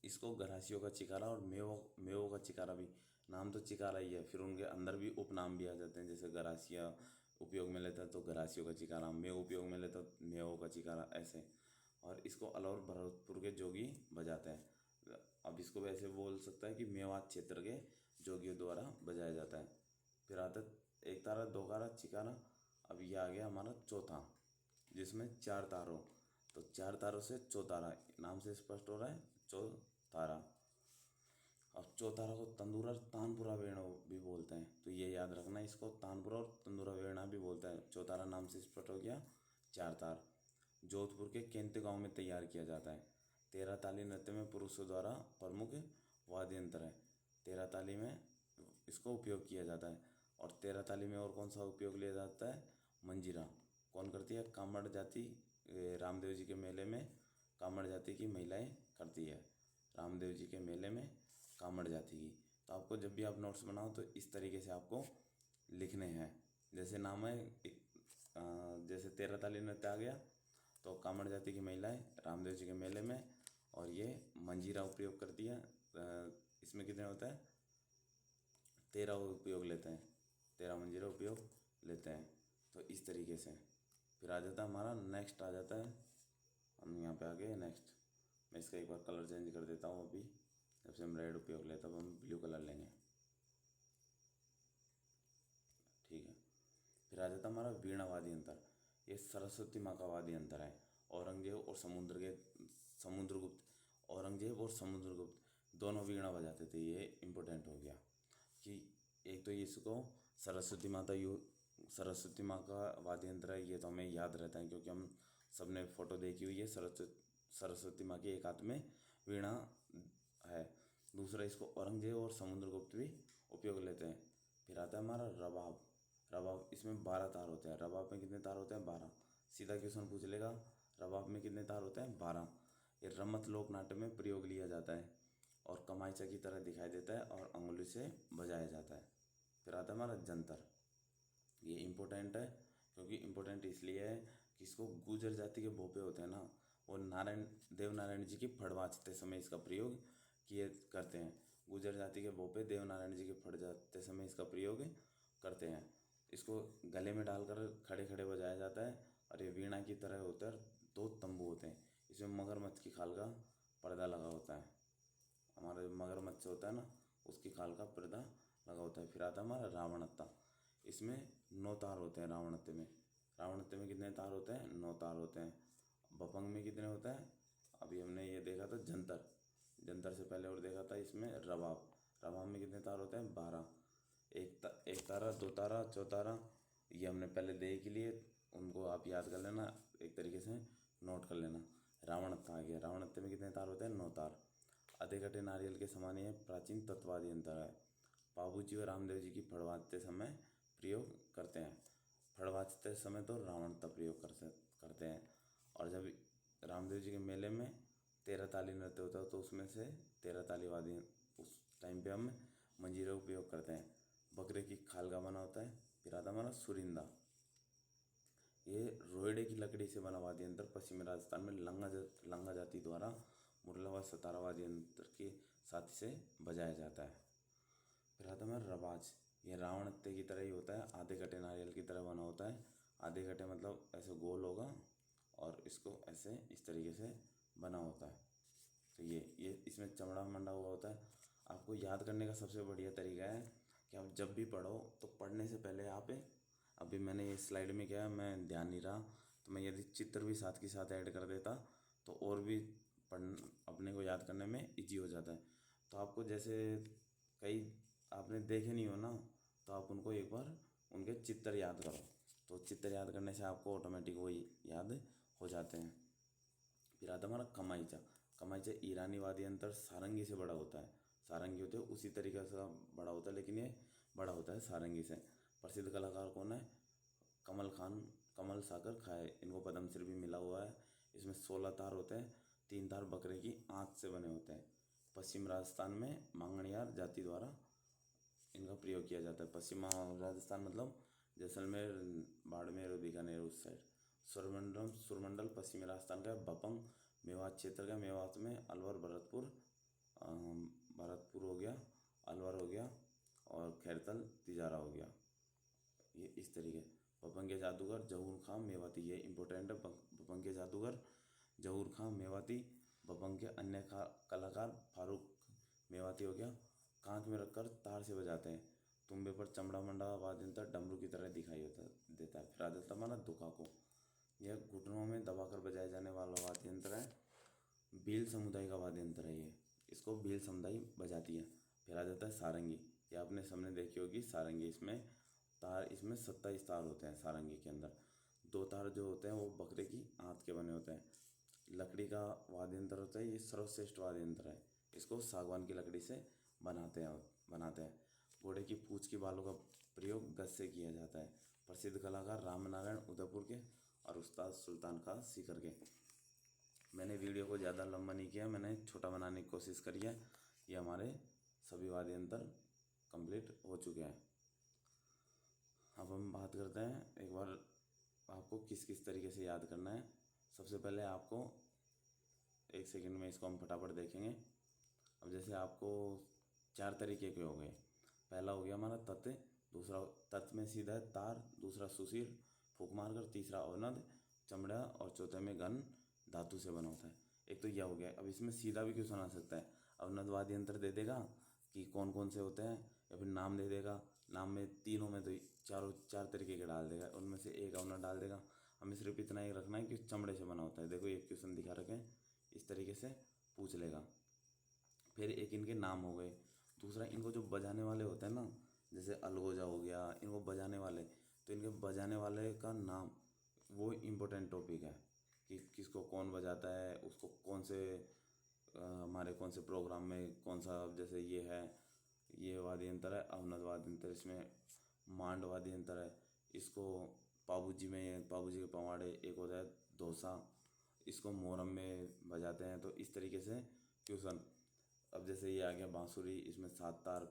Speaker 1: इसको गरासियों का चिकारा और मेवों का चिकारा भी, नाम तो चिकारा ही है, फिर उनके अंदर भी उपनाम भी आ जाते हैं। जैसे गरासिया उपयोग में लेता है तो गरासियों का चिकारा, मेव उपयोग में लेता तो मेवों का चिकारा, ऐसे। और इसको अलौर भरतपुर के जोगी बजाते हैं। अब इसको वैसे बोल सकता है कि मेवात क्षेत्र के जोगियों द्वारा बजाया जाता है। फिर आता है एक तारा, 2 तारा, चिकारा। अब ये आ गया हमारा चौथा, जिसमें 4 तार हो। तो 4 तारों से चौतारा, नाम से स्पष्ट हो रहा है चौतारा। अब चौतारा को तंदूरा और तानपुरा वेणु भी बोलते हैं। तो ये याद रखना, इसको तानपुरा और तंदूरा वेणा भी बोलते हैं। चौतारा नाम से स्पष्ट हो गया 4 तार। जोधपुर के केंद्र गांव में तैयार किया जाता है। 13 ताली नृत्य में पुरुषों द्वारा प्रमुख वाद्य यंत्र है। 13 ताली में इसको उपयोग किया जाता है। और 13 ताली में और कौन सा उपयोग लिया जाता है? मंजीरा। कौन करती है? कामड़ जाति। रामदेव जी के मेले में कामड़ जाति की महिलाएं करती है। रामदेव जी के मेले में कामड़ जाति की। तो आपको जब भी आप नोट्स बनाओ तो इस तरीके से आपको लिखने हैं। जैसे नाम है एक, जैसे 13 ताली नृत्य आ गया तो कामड़ जाति की महिलाएं रामदेव जी के मेले में, और ये मंजीरा उपयोग करती है। इसमें कितने होता है? 13 उपयोग लेते हैं, 13 मंजीरा उपयोग लेते हैं। तो इस तरीके से फिर आ जाता है हमारा नेक्स्ट, आ जाता है, हम यहाँ पे आ गए नेक्स्ट। मैं इसका एक बार कलर चेंज कर देता हूँ। अभी जब से हम रेड उपयोग लेते हैं, अब हम ब्लू कलर लेंगे, ठीक है। फिर आ जाता है हमारा वीणा वाद्य यंत्र। ये सरस्वती माँ का वाद्य यंत्र है। औरंगजेब और समुद्रगुप्त दोनों वीणा बजाते थे। ये इम्पोर्टेंट हो गया कि एक तो इसको सरस्वती माँ का वाद्य यंत्र है। ये तो हमें याद रहता है क्योंकि हम सबने फोटो देखी हुई है। सरस्वती माँ के एक हाथ में वीणा है। दूसरा, इसको औरंगजेब और समुद्रगुप्त भी उपयोग लेते हैं। फिर आता है हमारा रबाब। रबाब, इसमें 12 तार होते हैं। रबाब में कितने तार होते हैं? 12। सीधा क्वेश्चन पूछ लेगा, रबाब में कितने तार होते हैं? 12। ये रमत लोक नाट्य में प्रयोग लिया जाता है। और कमाईचा की तरह दिखाई देता है और अंगुली से बजाया जाता है। फिर आता है हमारा जंतर। ये इम्पोर्टेंट है, क्योंकि इम्पोर्टेंट इसलिए है कि इसको गुर्जर जाति के भोपे होते हैं ना, वो देवनारायण जी की फड़ बाजते समय इसका प्रयोग किए करते हैं। गुर्जर जाति के भोपे देवनारायण जी के फड़ जाते समय इसका प्रयोग करते हैं। इसको गले में डालकर खड़े खड़े बजाया जाता है और ये वीणा की तरह होता है। 2 तंबू होते हैं, इसमें मगरमच्छ की खाल का पर्दा लगा होता है। हमारा जो मगरमच्छ होता है ना, उसकी खाल का पर्दा लगा होता है। फिर आता है हमारा रावणत्ता। इसमें 9 तार होते हैं रावणत्ते में। रावणत्ते में कितने तार होते हैं? 9 तार होते हैं। बपंग में कितने होते हैं? अभी हमने ये देखा था जंतर। जंतर से पहले और देखा था इसमें रबाब। रबाब में कितने तार होते हैं? 12। एक तारा, 2 तारा, चौतारा, ये हमने पहले देख लिए, उनको आप याद कर लेना, एक तरीके से नोट कर लेना। रावणत्ता आ गया। रावणत्ते में कितने तार होते हैं? 9 तार। आधे कटे नारियल के समान ये प्राचीन तत्ववादी यंत्र है। बाबूजी और रामदेव जी की फड़ बाजते समय प्रयोग करते हैं। फड़ बाजते समय तो रावणत्ता प्रयोग करते हैं। और जब रामदेव जी के मेले में 13 ताली नृत्य होता है तो उसमें से 13 ताली वादी उस टाइम पे हम मंजीरे का उपयोग करते हैं। बकरे की खाल का बना होता है। फिर आता हमारा सुरिंदा। ये रोएड़े की लकड़ी से बना वाद्य यंत्र पश्चिमी राजस्थान में लंगा जाति द्वारा मुरला व सतारा वाद्य यंत्र के साथ से बजाया जाता है। फिर आता है रबाज। ये रावणत्ते की तरह ही होता है, आधे कटे नारियल की तरह बना होता है। आधे कटे मतलब ऐसे गोल होगा और इसको ऐसे इस तरीके से बना होता है। तो ये इसमें चमड़ा मंडा हुआ होता है। आपको याद करने का सबसे बढ़िया तरीका है कि आप जब भी पढ़ो तो पढ़ने से पहले आप, अभी मैंने ये स्लाइड में किया, मैं ध्यान नहीं रहा, तो मैं यदि चित्र भी साथ के साथ ऐड कर देता तो और भी अपने को याद करने में इजी हो जाता है। तो आपको जैसे कई आपने देखे नहीं हो ना, तो आप उनको एक बार उनके चित्र याद करो, तो चित्र याद करने से आपको ऑटोमेटिक वही याद हो जाते हैं। फिर आता हमारा कमाईचा। कमाईचा ईरानी वाद्य यंत्र सारंगी से बड़ा होता है। सारंगी होते हैं उसी तरीके से बड़ा होता है, लेकिन ये बड़ा होता है सारंगी से। प्रसिद्ध कलाकार कौन है? कमल साकर खाए, इनको पद्मश्री भी मिला हुआ है। इसमें 16 तार होते हैं। 3 तार बकरे की आँख से बने होते हैं। पश्चिम राजस्थान में मांगणियार जाति द्वारा इनका प्रयोग किया जाता है। पश्चिम राजस्थान मतलब जैसलमेर, बाड़मेर और बीकानेर उस साइड। सुरमंडल पश्चिमी राजस्थान का बपंग मेवात क्षेत्र का। मेवात में अलवर, भरतपुर हो गया, अलवर हो गया और खैरतल, तिजारा हो गया। ये इस तरीके। बपंग के जादूगर जहूर खां मेवाती, ये इंपॉर्टेंट है। बपंग के जादूगर जहूर खां मेवाती। बपंग के अन्य कलाकार फारूक मेवाती हो गया, कांच में रखकर तार से बजाते हैं। तुम्बे पर चमड़ा मंडा वाद्य यंत्र डमरू की तरह दिखाई देता है। फिर आ जाता हमारा दुकाको। यह घुटनों में दबाकर बजाए जाने वाला वाद्य यंत्र है। भील समुदाय का वाद्य यंत्र है ये, इसको भील समुदाय बजाती है। फिर आ जाता है सारंगी। ये आपने सामने देखी होगी सारंगी। इसमें 27 तार होते हैं सारंगी के अंदर। 2 तार जो होते हैं वो बकरे की आंत के बने होते हैं। लकड़ी का वाद्य यंत्र होता है, ये सर्वश्रेष्ठ वाद्य यंत्र है। इसको सागवान की लकड़ी से बनाते हैं। घोड़े की पूंछ की बालों का प्रयोग गज से किया जाता है। प्रसिद्ध कलाकार रामनारायण उदयपुर के और उस्ताद सुल्तान का सीकर के। मैंने वीडियो को ज़्यादा लंबा नहीं किया, मैंने छोटा बनाने की कोशिश करी है। ये हमारे सभी वाद्य यंत्र कंप्लीट हो चुके हैं। अब हम बात करते हैं एक बार आपको किस किस तरीके से याद करना है। सबसे पहले आपको 1 सेकंड में इसको हम फटाफट देखेंगे। अब जैसे आपको 4 तरीके के हो गए। पहला हो गया हमारा तत्, दूसरा तत् में सीधा है तार, दूसरा सुशील फूक मारकर, तीसरा अवनद चमड़ा और चौथे में घन धातु से बना होता है। एक तो यह हो गया। अब इसमें सीधा भी क्यों सुना सकता है? अवनद वाद्य यंत्र दे देगा कि कौन कौन से होते हैं, या फिर नाम दे देगा। नाम में तीनों में तो चार तरीके के डाल देगा, उनमें से एक अवनद डाल देगा। हमें सिर्फ इतना ही रखना है कि चमड़े से बना होता है। देखो एक क्वेश्चन दिखा रखे हैं, इस तरीके से पूछ लेगा। फिर एक इनके नाम हो गए। दूसरा इनको जो बजाने वाले होते हैं ना, जैसे अलगोजा हो गया, इनको बजाने वाले, तो इनके बजाने वाले का नाम, वो इम्पोर्टेंट टॉपिक है कि किसको कौन बजाता है, उसको कौन से हमारे कौन से प्रोग्राम में कौन सा, जैसे ये है, ये वाद्य यंत्र है अवनद वाद्य यंत्र। इसमें मांड वाद्य यंत्र है, इसको पाबूजी के पवाड़े एक होता है धोसा, इसको मोहरम में बजाते हैं। तो इस तरीके से क्वेश्चन अब जैसे ये आ गया बांसुरी, इसमें 7 तार,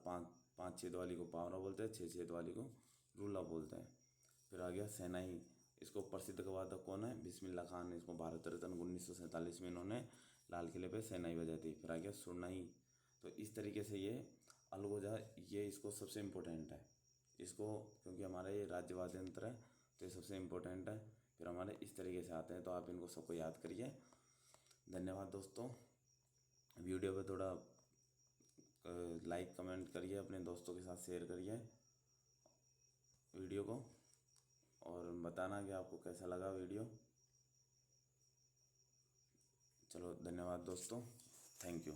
Speaker 1: 5 छेद वाली को पावरा बोलते हैं, 6 छेद वाली को रूला बोलते हैं। फिर आ गया शहनाई, इसको प्रसिद्ध वादक कौन है? बिस्मिल्लाह खान ने इसको भारत रत्न 1947 में इन्होंने लाल किले पे शहनाई बजाई थी। फिर आ गया सुरनाई। तो इस तरीके से ये अलगोजा, ये इसको सबसे इम्पोर्टेंट है इसको, क्योंकि हमारा ये राज्य वाद्य यंत्र है तो ये सबसे इम्पोर्टेंट है। फिर हमारे इस तरीके से आते हैं, तो आप इनको सबको याद करिए। धन्यवाद दोस्तों। वीडियो पे थोड़ा लाइक कमेंट करिए, अपने दोस्तों के साथ शेयर करिए वीडियो को, और बताना कि आपको कैसा लगा वीडियो। चलो धन्यवाद दोस्तों, थैंक यू।